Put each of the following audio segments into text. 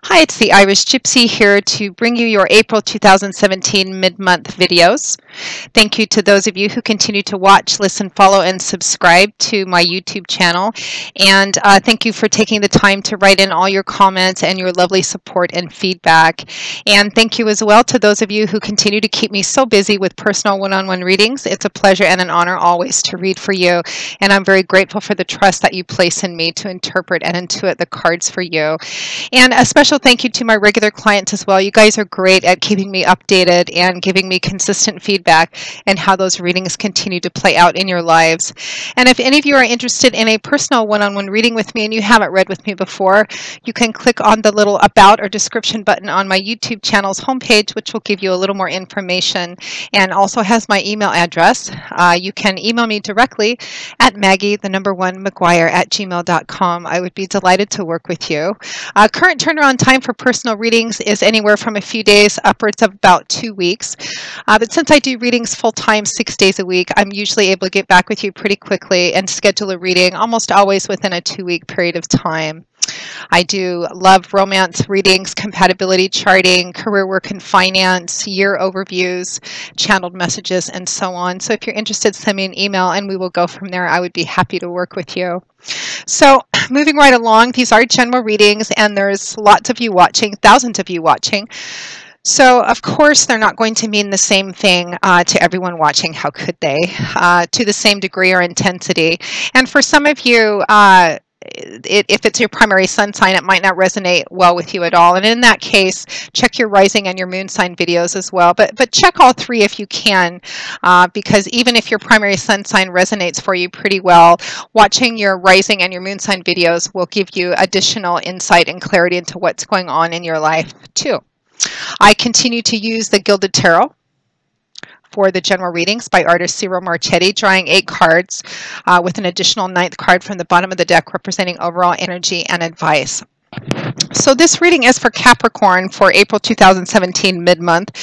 Hi, it's the Irish Gypsy here to bring you your April 2017 mid-month videos. Thank you to those of you who continue to watch, listen, follow, and subscribe to my YouTube channel. And thank you for taking the time to write in all your comments and your lovely support and feedback. And thank you as well to those of you who continue to keep me so busy with personal one-on-one readings. It's a pleasure and an honor always to read for you. And I'm very grateful for the trust that you place in me to interpret and intuit the cards for you. And a special thank you to my regular clients as well. You guys are great at keeping me updated and giving me consistent feedback and how those readings continue to play out in your lives. And if any of you are interested in a personal one-on-one reading with me and you haven't read with me before, you can click on the little about or description button on my YouTube channel's homepage, which will give you a little more information and also has my email address. You can email me directly at Maggie_McGuire@gmail.com. I would be delighted to work with you. Current turnaround time for personal readings is anywhere from a few days upwards of about 2 weeks. But since I do readings full-time 6 days a week, I'm usually able to get back with you pretty quickly and schedule a reading almost always within a 2-week period of time. I do love romance readings, compatibility charting, career work and finance, year overviews, channeled messages, and so on. So if you're interested, send me an email and we will go from there. I would be happy to work with you. So moving right along, these are general readings and there's lots of you watching, thousands of you watching. So of course they're not going to mean the same thing to everyone watching. How could they? To the same degree or intensity. And for some of you, if it's your primary sun sign, it might not resonate well with you at all. And in that case, check your rising and your moon sign videos as well. But check all three if you can, because even if your primary sun sign resonates for you pretty well, watching your rising and your moon sign videos will give you additional insight and clarity into what's going on in your life too. I continue to use the Gilded Tarot for the general readings by artist Ciro Marchetti, drawing 8 cards with an additional 9th card from the bottom of the deck representing overall energy and advice. So this reading is for Capricorn for April 2017 mid-month,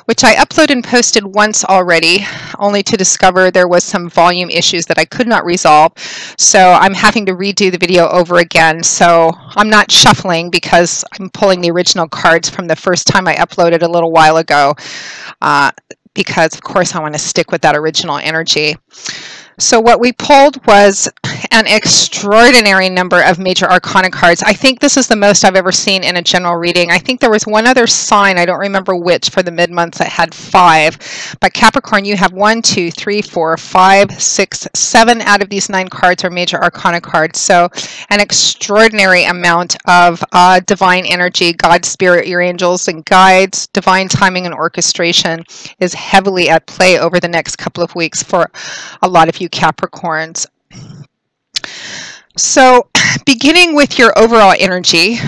which I uploaded and posted once already, only to discover there was some volume issues that I could not resolve. So I'm having to redo the video over again. So I'm not shuffling because I'm pulling the original cards from the first time I uploaded a little while ago. Because of course I want to stick with that original energy. So what we pulled was an extraordinary number of major arcana cards. I think this is the most I've ever seen in a general reading. I think there was one other sign, I don't remember which, for the mid-months that had 5. But Capricorn, you have 1, 2, 3, 4, 5, 6, 7 out of these 9 cards are major arcana cards. So an extraordinary amount of divine energy, God, spirit, your angels and guides, divine timing and orchestration is heavily at play over the next couple of weeks for a lot of you Capricorns. So beginning with your overall energy,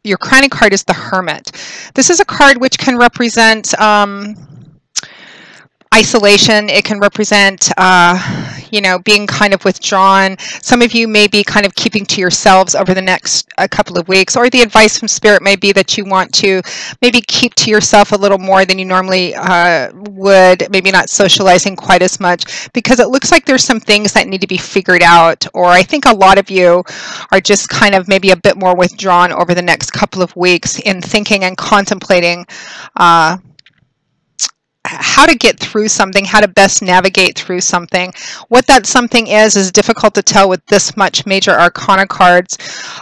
your crowning card is the Hermit. This is a card which can represent isolation. It can represent, being kind of withdrawn. Some of you may be kind of keeping to yourselves over the next couple of weeks, or the advice from Spirit may be that you want to maybe keep to yourself a little more than you normally would, maybe not socializing quite as much, because it looks like there's some things that need to be figured out, or I think a lot of you are just kind of maybe a bit more withdrawn over the next couple of weeks in thinking and contemplating how to get through something, how to best navigate through something. What that something is difficult to tell with this much major arcana cards.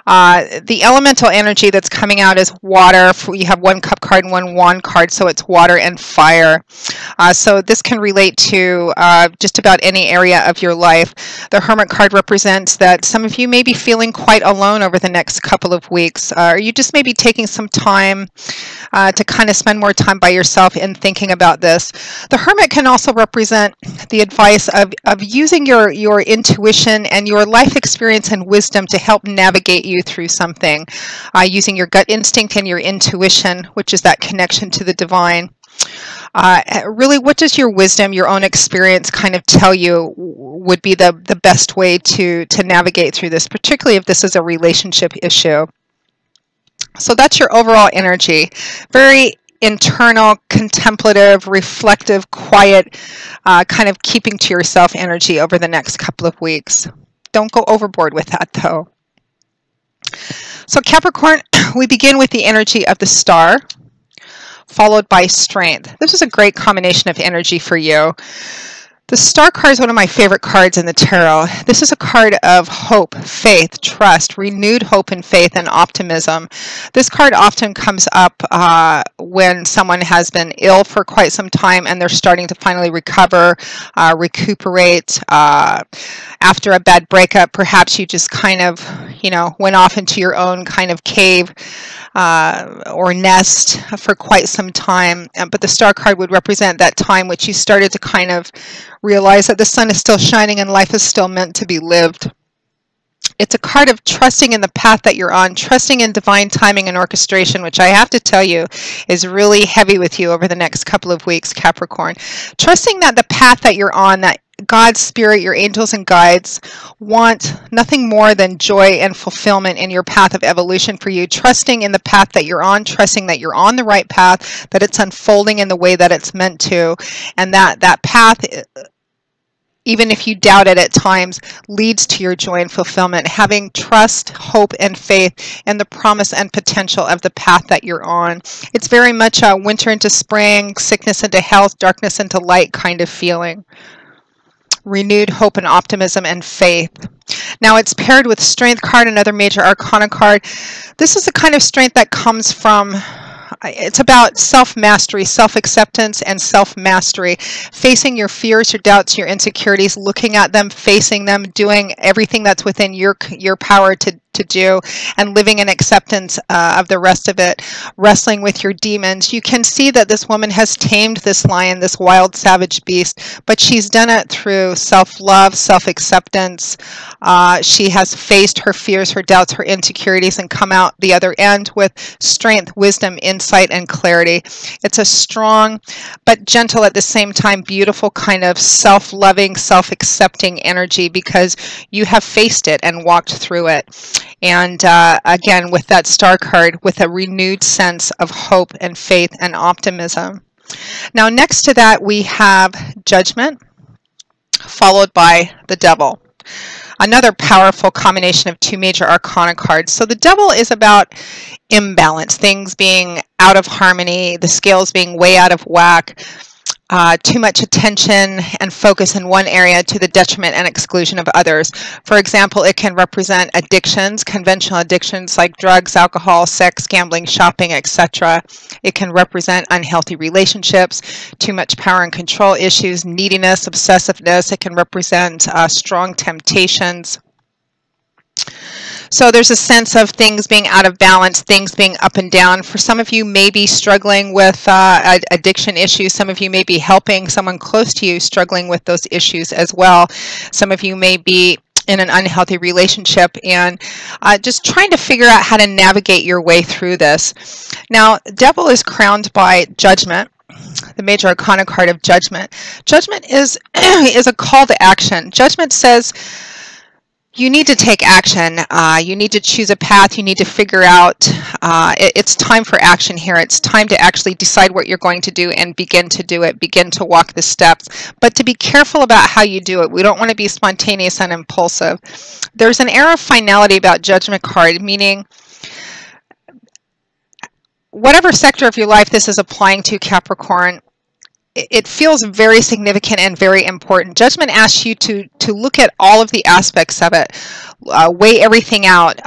The elemental energy that's coming out is water. You have 1 cup card and 1 wand card, so it's water and fire. So this can relate to just about any area of your life. The Hermit card represents that some of you may be feeling quite alone over the next couple of weeks, or you just may be taking some time to kind of spend more time by yourself in thinking about this. The Hermit can also represent the advice of using your intuition and your life experience and wisdom to help navigate you through something, using your gut instinct and your intuition, which is that connection to the divine. Really, what does your wisdom, your own experience kind of tell you would be the best way to navigate through this, particularly if this is a relationship issue? So that's your overall energy. Very internal, contemplative, reflective, quiet, kind of keeping to yourself energy over the next couple of weeks. Don't go overboard with that though. So Capricorn, we begin with the energy of the star, followed by strength. This is a great combination of energy for you. The star card is one of my favorite cards in the tarot. This is a card of hope, faith, trust, renewed hope and faith, and optimism. This card often comes up when someone has been ill for quite some time and they're starting to finally recover, recuperate. After a bad breakup, perhaps you just kind of, went off into your own kind of cave or nest for quite some time. But the star card would represent that time which you started to kind of realize that the sun is still shining and life is still meant to be lived. It's a card of trusting in the path that you're on, trusting in divine timing and orchestration, which I have to tell you is really heavy with you over the next couple of weeks, Capricorn. Trusting that the path that you're on, that God's spirit, your angels and guides want nothing more than joy and fulfillment in your path of evolution for you. Trusting in the path that you're on, trusting that you're on the right path, that it's unfolding in the way that it's meant to, and that path, even if you doubt it at times, leads to your joy and fulfillment. Having trust, hope, and faith in the promise and potential of the path that you're on. It's very much a winter into spring, sickness into health, darkness into light kind of feeling. Renewed hope and optimism and faith. Now it's paired with strength card, another major arcana card. This is the kind of strength that comes from, it's about self-mastery, self-acceptance, and self-mastery. Facing your fears, your doubts, your insecurities, looking at them, facing them, doing everything that's within your power to do, and living in acceptance of the rest of it, wrestling with your demons. You can see that this woman has tamed this lion, this wild savage beast, but she's done it through self-love, self-acceptance. She has faced her fears, her doubts, her insecurities, and come out the other end with strength, wisdom, insight, and clarity. It's a strong but gentle at the same time beautiful kind of self-loving, self-accepting energy because you have faced it and walked through it. And again, with that star card, with a renewed sense of hope and faith and optimism. Now, next to that, we have Judgment, followed by the Devil. Another powerful combination of two major arcana cards. So the Devil is about imbalance, things being out of harmony, the scales being way out of whack. Too much attention and focus in one area to the detriment and exclusion of others. For example, it can represent addictions, conventional addictions like drugs, alcohol, sex, gambling, shopping, etc. It can represent unhealthy relationships, too much power and control issues, neediness, obsessiveness. It can represent strong temptations. So there's a sense of things being out of balance, things being up and down. For some of you may be struggling with addiction issues. Some of you may be helping someone close to you struggling with those issues as well. Some of you may be in an unhealthy relationship and just trying to figure out how to navigate your way through this. Now, Devil is crowned by Judgment, the major arcana card of Judgment. Judgment is a call to action. Judgment says, you need to take action. You need to choose a path. You need to figure out, it's time for action here. It's time to actually decide what you're going to do and begin to do it, begin to walk the steps. But to be careful about how you do it. We don't want to be spontaneous and impulsive. There's an air of finality about Judgment card, meaning whatever sector of your life this is applying to, Capricorn, it feels very significant and very important. Judgment asks you to look at all of the aspects of it, weigh everything out,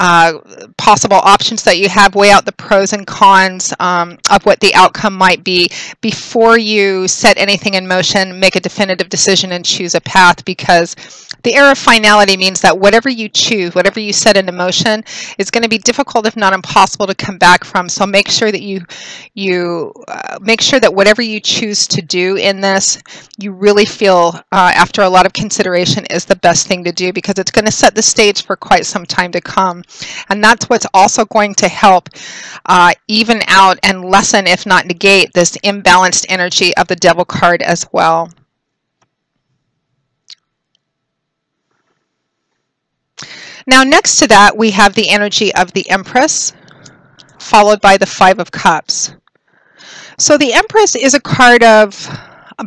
possible options that you have, weigh out the pros and cons of what the outcome might be before you set anything in motion, make a definitive decision, and choose a path, because the air of finality means that whatever you choose, whatever you set into motion, is going to be difficult, if not impossible, to come back from. So make sure that you make sure that whatever you choose to do in this, you really feel, after a lot of consideration, is the best thing to do, because it's going to set the stage for quite some time to come. And that's what's also going to help even out and lessen, if not negate, this imbalanced energy of the Devil card as well. Now, next to that, we have the energy of the Empress, followed by the Five of Cups. So the Empress is a card of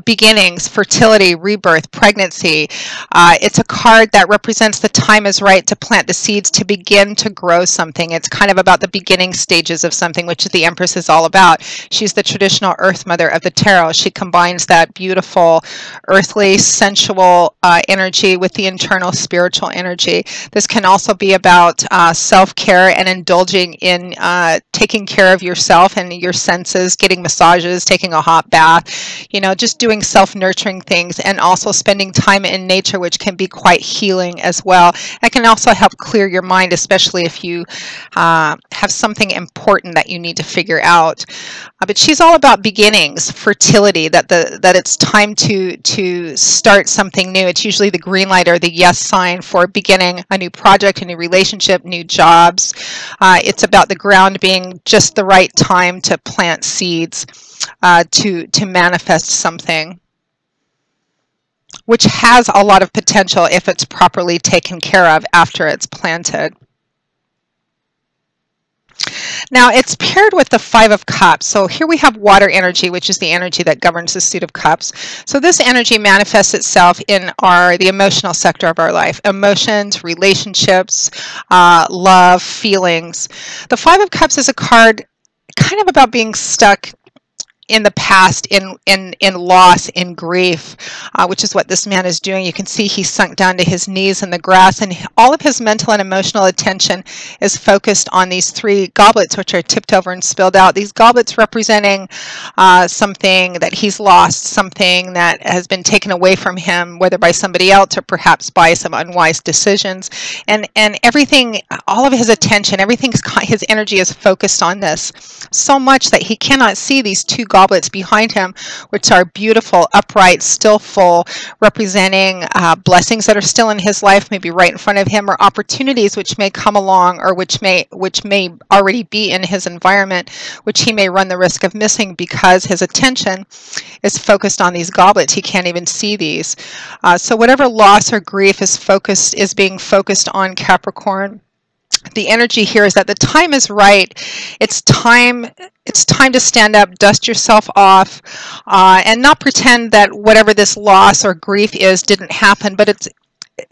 beginnings, fertility, rebirth, pregnancy. It's a card that represents the time is right to plant the seeds to begin to grow something. It's kind of about the beginning stages of something, which the Empress is all about. She's the traditional Earth Mother of the Tarot. She combines that beautiful, earthly, sensual energy with the internal spiritual energy. This can also be about self-care and indulging in taking care of yourself and your senses, getting massages, taking a hot bath, you know, just doing self-nurturing things, and also spending time in nature, which can be quite healing as well. It can also help clear your mind, especially if you have something important that you need to figure out. But she's all about beginnings, fertility, that it's time to start something new. It's usually the green light or the yes sign for beginning a new project, a new relationship, new jobs. It's about the ground being just the right time to plant seeds, to manifest something, which has a lot of potential if it's properly taken care of after it's planted. Now it's paired with the Five of Cups. So here we have water energy, which is the energy that governs the suit of cups. So this energy manifests itself in the emotional sector of our life. Emotions, relationships, love, feelings. The Five of Cups is a card kind of about being stuck in the past, in loss, in grief, which is what this man is doing. You can see he's sunk down to his knees in the grass, and all of his mental and emotional attention is focused on these three goblets, which are tipped over and spilled out. These goblets representing something that he's lost, something that has been taken away from him, whether by somebody else or perhaps by some unwise decisions. And everything, all of his attention, his energy is focused on this so much that he cannot see these two goblets behind him, which are beautiful, upright, still full, representing blessings that are still in his life, maybe right in front of him, or opportunities which may come along, or which may already be in his environment, which he may run the risk of missing because his attention is focused on these goblets. He can't even see these. So whatever loss or grief is being focused on Capricorn, the energy here is that the time is right. It's time to stand up, dust yourself off, and not pretend that whatever this loss or grief is didn't happen. But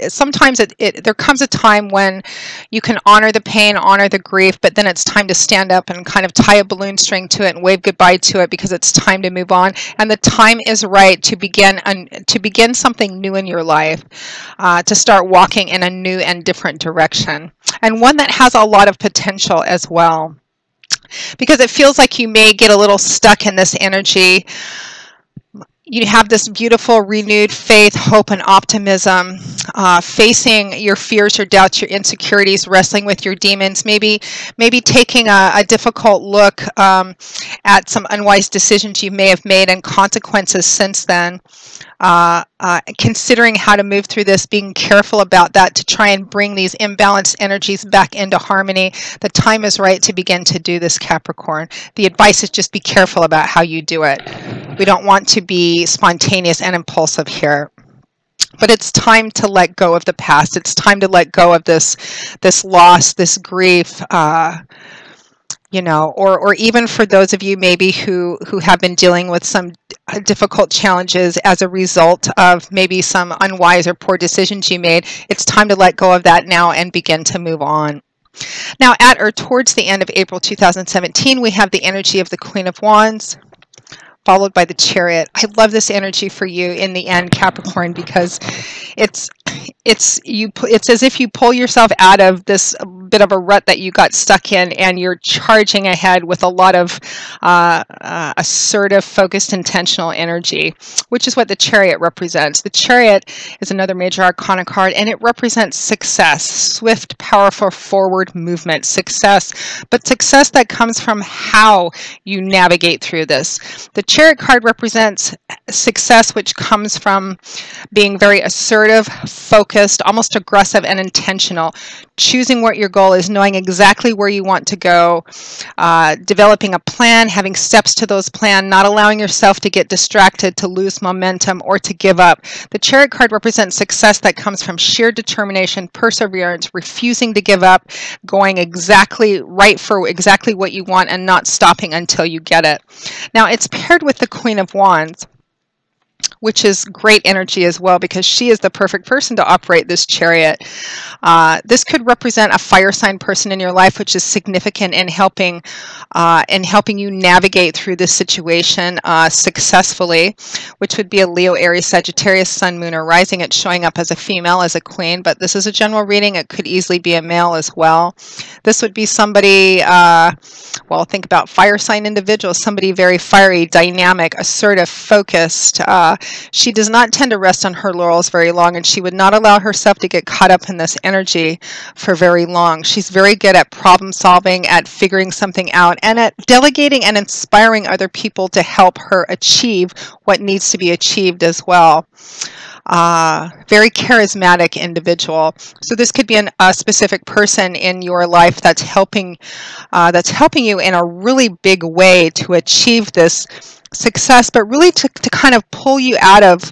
sometimes there comes a time when you can honor the pain, honor the grief, but then it's time to stand up and kind of tie a balloon string to it and wave goodbye to it, because it's time to move on. And the time is right to begin something new in your life, to start walking in a new and different direction, and one that has a lot of potential as well, because it feels like you may get a little stuck in this energy. You have this beautiful renewed faith, hope, and optimism, facing your fears, your doubts, your insecurities, wrestling with your demons, maybe taking a difficult look at some unwise decisions you may have made and consequences since then. Considering how to move through this, being careful about that to try and bring these imbalanced energies back into harmony. The time is right to begin to do this, Capricorn. The advice is just be careful about how you do it. We don't want to be spontaneous and impulsive here. But it's time to let go of the past. It's time to let go of this loss, this grief, you know, or even for those of you maybe who have been dealing with some difficult challenges as a result of maybe some unwise or poor decisions you made. It's time to let go of that now and begin to move on. Now, at or towards the end of April 2017, we have the energy of the Queen of Wands, followed by the Chariot. I love this energy for you in the end, Capricorn, because it's as if you pull yourself out of this bit of a rut that you got stuck in, and you're charging ahead with a lot of assertive, focused, intentional energy, which is what the Chariot represents. The Chariot is another major arcana card, and it represents success, swift, powerful, forward movement, success, but success that comes from how you navigate through this. The Chariot card represents success which comes from being very assertive, focused, almost aggressive, and intentional, choosing what your goal is, knowing exactly where you want to go, developing a plan, having steps to those plans, not allowing yourself to get distracted, to lose momentum, or to give up. The Chariot card represents success that comes from sheer determination, perseverance, refusing to give up, going exactly right for exactly what you want, and not stopping until you get it. Now, it's paired with the Queen of Wands. which is great energy as well because she is the perfect person to operate this chariot. This could represent a fire sign person in your life, which is significant in helping you navigate through this situation successfully, which would be a Leo, Aries, Sagittarius, Sun, Moon, or Rising. It's showing up as a female, as a queen, but this is a general reading. It could easily be a male as well. This would be somebody, well, think about fire sign individuals, somebody very fiery, dynamic, assertive, focused. She does not tend to rest on her laurels very long, and she would not allow herself to get caught up in this energy for very long. She's very good at problem solving, at figuring something out, and at delegating and inspiring other people to help her achieve what needs to be achieved as well. Very charismatic individual. So this could be a specific person in your life that's helping you in a really big way to achieve this success, but really to kind of pull you out of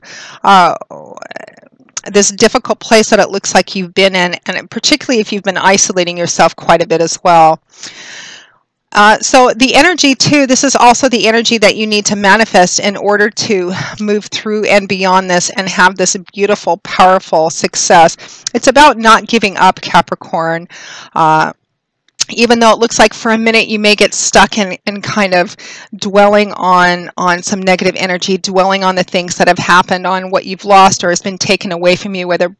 this difficult place that it looks like you've been in, and particularly if you've been isolating yourself quite a bit as well. So the energy too, this is also the energy that you need to manifest in order to move through and beyond this and have this beautiful, powerful success. It's about not giving up, Capricorn. Even though it looks like for a minute you may get stuck in kind of dwelling on some negative energy, dwelling on the things that have happened, on what you've lost or has been taken away from you, whether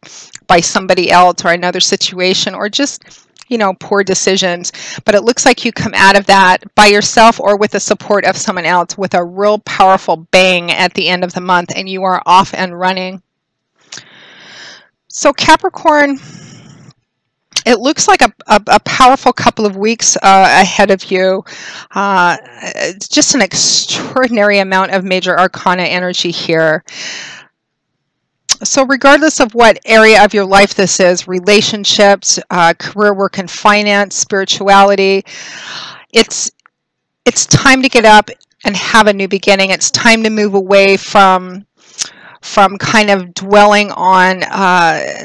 by somebody else or another situation or just, you know, poor decisions. But it looks like you come out of that by yourself or with the support of someone else with a real powerful bang at the end of the month, and you are off and running. So Capricorn, it looks like a powerful couple of weeks ahead of you. It's just an extraordinary amount of major arcana energy here. So regardless of what area of your life this is, relationships, career, work, and finance, spirituality, it's time to get up and have a new beginning. It's time to move away from kind of dwelling on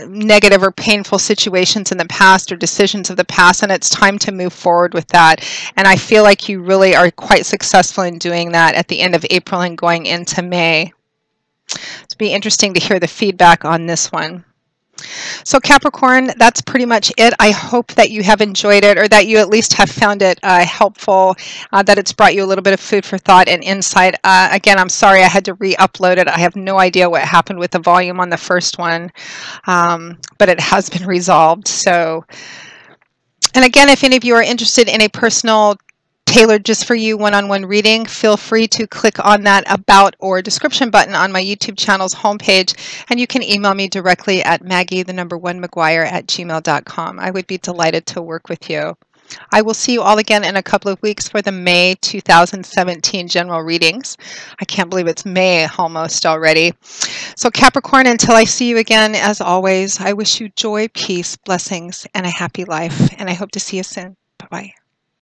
negative or painful situations in the past or decisions of the past, and it's time to move forward with that. And I feel like you really are quite successful in doing that at the end of April and going into May. It'll be interesting to hear the feedback on this one. So Capricorn, that's pretty much it. I hope that you have enjoyed it, or that you at least have found it helpful, that it's brought you a little bit of food for thought and insight. Again, I'm sorry I had to re-upload it. I have no idea what happened with the volume on the first one, but it has been resolved. So, and again, if any of you are interested in a personal tailored just for you one-on-one reading, feel free to click on that about or description button on my YouTube channel's homepage, and you can email me directly at maggie1maguire@gmail.com. I would be delighted to work with you. I will see you all again in a couple of weeks for the May 2017 general readings. I can't believe it's May almost already. So Capricorn, until I see you again, as always, I wish you joy, peace, blessings, and a happy life, and I hope to see you soon. Bye-bye.